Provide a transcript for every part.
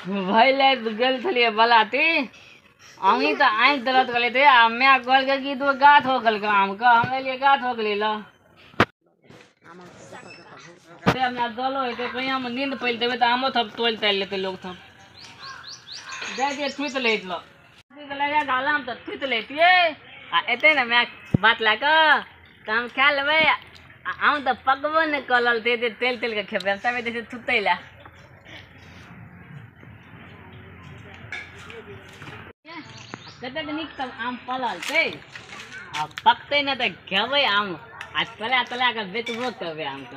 भैले गेल छलिए बलाती अमी तो आँख दर्द गले थे मैं कहल के कि तू गाथ हो गल आम का हम लिए गाथ हो गली ला ते अपना दलो है कहीं हम नींद पहले देवे तो आमो थप तोल तैल लेते लोग थप दे दिए थुत लेत लो लगा गालाम तो थुत लेतिए आ एते ना मैं बात लाका तो हम खा लेबे हम तो पकबो न कलल ते तेल तेल के खेबे तबे जैसे थुतैला कतक निक तब आम पलल थे अब पकते न तो खेबे आम आज तला तला के बेचबो करबे आम को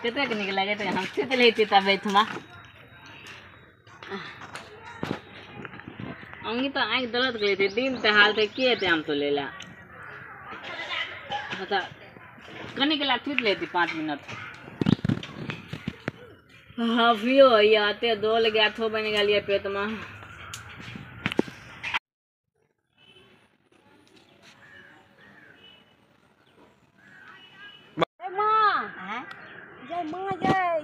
कतक निक लगे थे हम थुत लेती तब बेचमा अंगी तो आँख दर्द गई थी दिन ते हाल थे किए थे हम तो लेला बता कनी के ला थुत लेती 5 मिनट हफियो आते दोल गया थो बन गया पेट में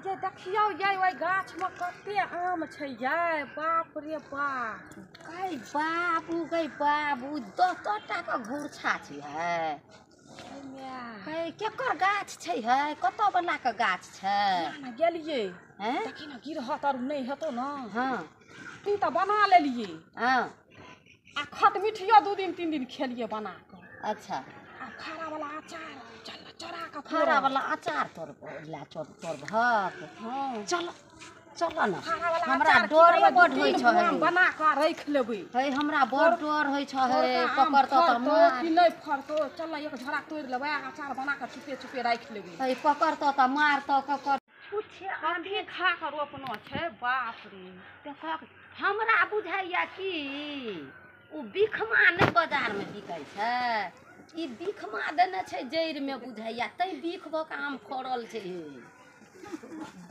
ये देखियो ये ओइ गाछ में कते आम छै ये बाप रे बाप गई बाबू 10 टा के घुरछा छै है केकर गाछ छै है कत बला के गाछ छै ना गेलिए हैं देखि ना गिरहत और नहीं हेतो ना हां तू तो बना लेलिए हां आ खट मिठियो 2 दिन 3 दिन खेलिए बना के अच्छा आ खारा वाला अचार चल चरा का खारा वाला अचार तोर ला तोर भात हां चल ना खारा वाला हमरा अचार डर बड होई छ है बना के रख लेबे है हमरा बड डर होई छ है पकड़तो त मार कि नहीं फरतो चल एक झोरा तोड़ लेबे अचार बना के छुपे छुपे रख लेबे है पकड़तो त मारतो ककर पूछे आंधी खा के रोपनो छै बाप रे देखक हमरा बुझाइया कि उ बिखमा नहीं बाजार में बिकाई छै ई बिखमा देने छै जैर में बुझाइया तै बिखबो के आम फड़ल छै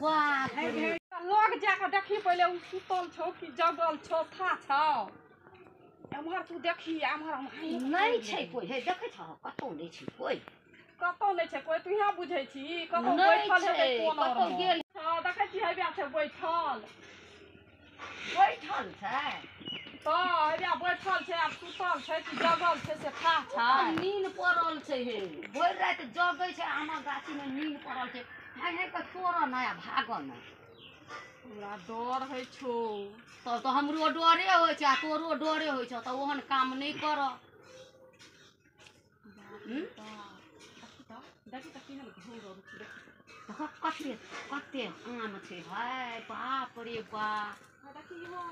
बाप रे लग जाके देखी पहले उ सुतल छौ कि जगल छौ था छौ एमहर तू देखी एमहर नहीं छै कोई हे देखे छ कतौ नहीं छै कोई कतौ नहीं छै कोई तू यहाँ बुझै छी कतौ बैठल हेतै कोन कतौ गेल छ देखै छी हेबे छै बैठल छै तो हेबे बैठल छै आ सुतल छै कि जगल छै से था छै नींद पड़ल छै हे भरि रात जगै छै हमर गाछी में नींद पड़ल छै हाय हाय के तोरा नया भागल न हमरा डर होइ छौ तब तो हमरो डरे होइ छै आ तोरो डरे होइ छ त ओहन काम नहीं कर देखी त केहन घूर देखी कते कते आम छै भाई बाप रे बाप देखी हो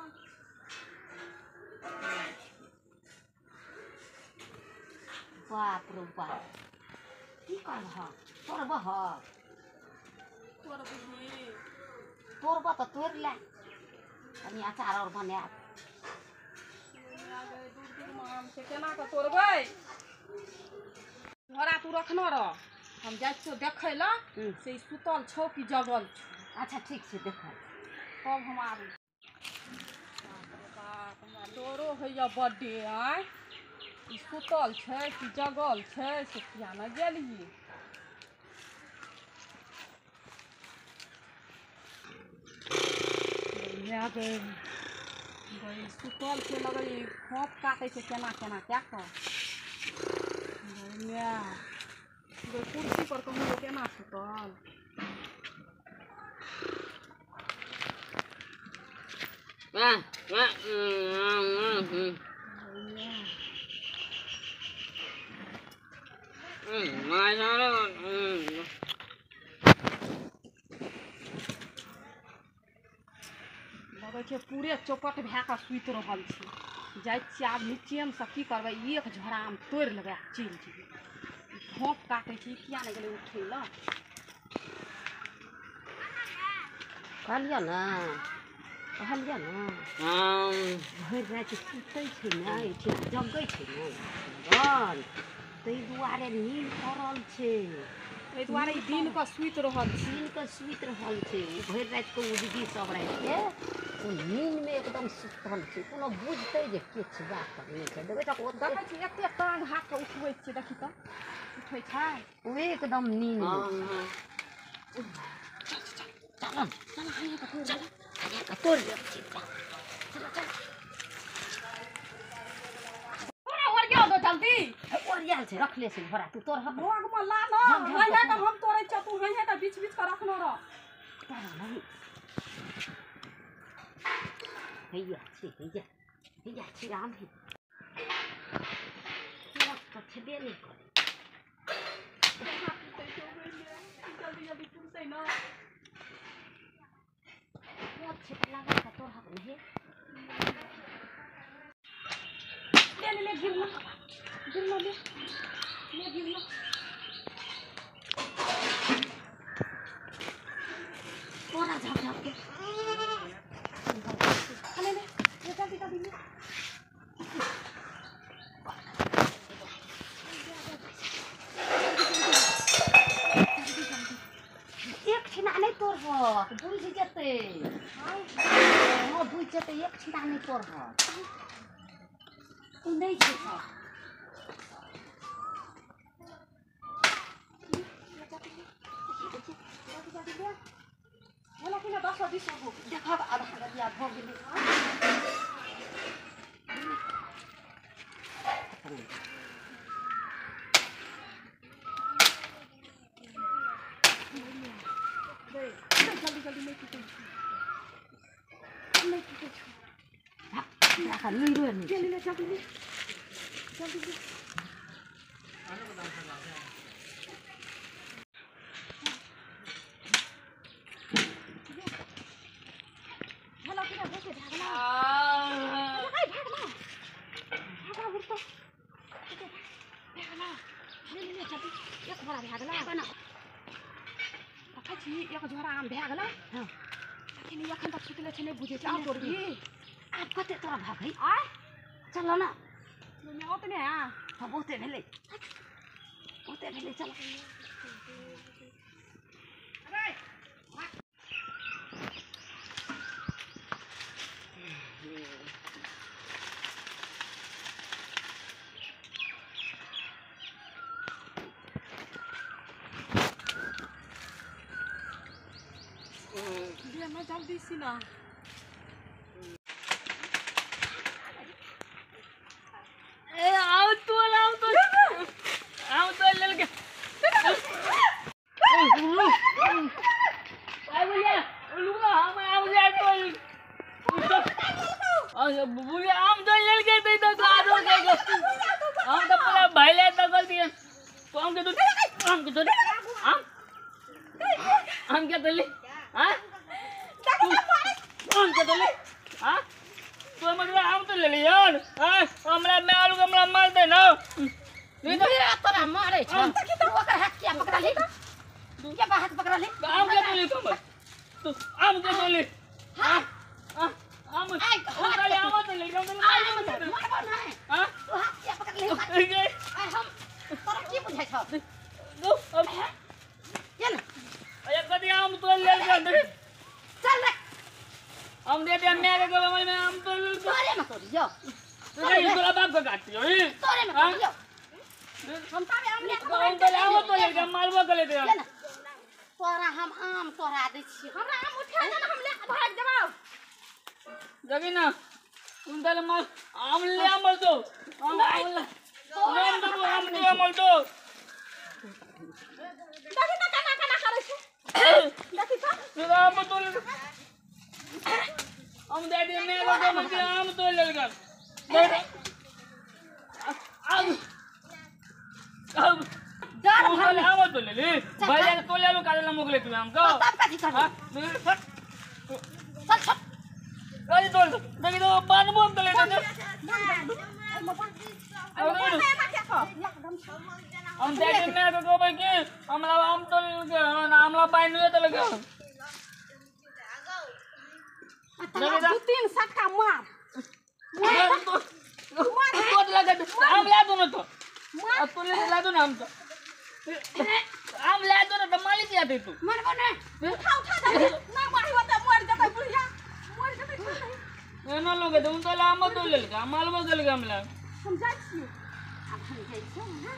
बाप रे बाप की करबह तोड़बह तोड़बह तो तोड़ ले कनी अचार और बना केना के तोड़बै घोड़ा तू रखना रह हम जाइ छियौ देखै ला से सुतल छौ कि जगल छौ अच्छा ठीक छै देख तब हम आबू हमरा डरो होइया बड्डे आय ई सुतल छै कि जगल छै से किया न गेलिए सुतल छै लगै खोप काटै छै केना केना कए कऽ कुर्सी पर कहूँ केना सुतल लगै छै पूरे चौपट भए कऽ सुति रहल छै जाइ छियै आब नीचेमे से की करबै एक झोरा आम तोड़ि लेबै आ चलि जेबै खोप काटै छै किया नहि गेलै उठै लए कहलियै ने भरि राति सुतै छै ने जगै छै ने ताहि दुआरे नींद पड़ल छै ताहि दुआरे ई दिन के सुति रहल छै भरि राति के उजगी सब राति के ओ नींद में एकदम सुतल छै कोनो बुझतै जे के छै बात करने छै देखै छी एते टांग हाथ के उठबै छियै देखी तऽ उठै छै ओ एकदम नींद में चल चल चल चल तोड़ ले चलो और क्या हो जल्दी और याल से रख ले से भरा तू तोड़ हम रोग में ला ना है त हम तोड़े छ तू है त बीच बीच का रखनो र भैया छी राम ही तो छबे नहीं करे जल्दी जल्दी टूटते ना वो छे लगा का तोड़ हम नहीं ले गिरना ले गिरना तोड़ा झप के ले जल्दी जल्दी ले एक छिना नहीं तोड़ब बुझ जेते हां बुझ जेते एक छिना नहीं तोड़ब तू नहीं छै बोला कि ना 10 20 हो देखब आधा दिया भ गेलै जल्दी जल्दी नहीं टूटे देखा नहीं रोए नहीं ले जल्दी जल्दी बोला कि ना देखे भागना भागना उठ तो भागना ले जल्दी एक बड़ा भागना बना छी एक झोरा आम भए गेलै हां लेकिन एखन तक सुतले छै नहि बुझे छै आब तोड़बी आप कते तोरा भागै आय चलो ना मैं ओतने आ हाँ बहुते भेलै चलो मैं जल्दी सी ना ए आओ तो ले के आई बोलिए लुगा हम आ जाए तो बोलिए आम तो ले के तो आदो के हम तो पूरा भाईले तो गलती है तो हम के तो आम क्या तो ले हां आम क्या तो ले हां तो मतलब आम तो ले यार हां हमरा में आलू हमरा मार दे ना नहीं तोरा मारे छ तू ओकर हाथ किया पकड़ा ली के हाथ पकड़ा ली आम क्या तो ले तुम आम क्या तो ले हां आम ले आम तो ले मारबो नहीं हां तू हाथ किया पकड़ ली हम तोरा की बुझै छ दो अब ये ना अरे कदी आम तो ले के चल रे हम दे दे मेरे को में आम तो ले तोरे में तोड़ जो तो तोरा बाप को काटती हो तोरे में तोड़ जो हम तारे आम ले आम तो ले के मारबो कर लेते ये ना तोरा हम आम तोड़ा दै छी हमरा आम उठा दे हम ले भाग देबौ जगी ना उन तले मार आम ले आम तो आम ले आम तो देखि त कना करै छी देखि त आम तो ले हम दे दे मेरे को में आम तो ले के आम अब डर भर आम तो ले ले भाई तो ले लो काले मोगले तू आम को तब का कर हां चल चल अरे तो देखि तो बान बोल तो ले दे हम दे दे मेरे को भाई के हमरा आम तो ले आमला पाइन हुए तो लगे दू तीन सटका मार तो लगा आम ला दो ना तो तो ले ला दो ना आम तो आम ला दो ना तो मालिक आते तू मारबो नहीं उठा दे ना मारी होता मर जतै बुढ़िया मर जतै ना लोगे तो उन तो आम तो ले के मालवा गल के हमला हम जाइ छी अब हम जाइ छी ना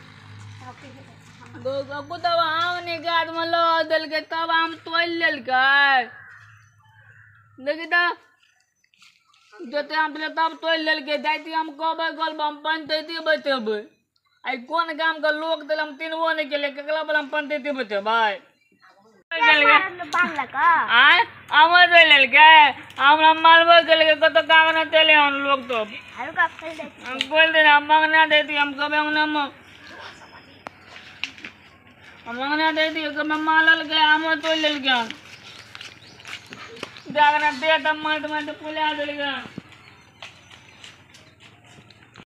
दो को तो आम ने गाद में लो दल के तब आम तोड़ लेल के देखी तो जते हम पहले तब तोड़ लेलके जाती हम कहबे गल हम पंचायती बतेबै आई कौन काम के लोग दिल हम तीनबो नहीं केले केकला पर हम पंचायती बतेबै आय हमर दे लेलके हमरा मालबो केलके कत कागज न तेले हम लोग तो हम बोल दे हम मांगना देती हम कहबे हम मांगना देती कि मैं मालल के हम तोड़ लेलके जागना दे तब मत पुलिया देलके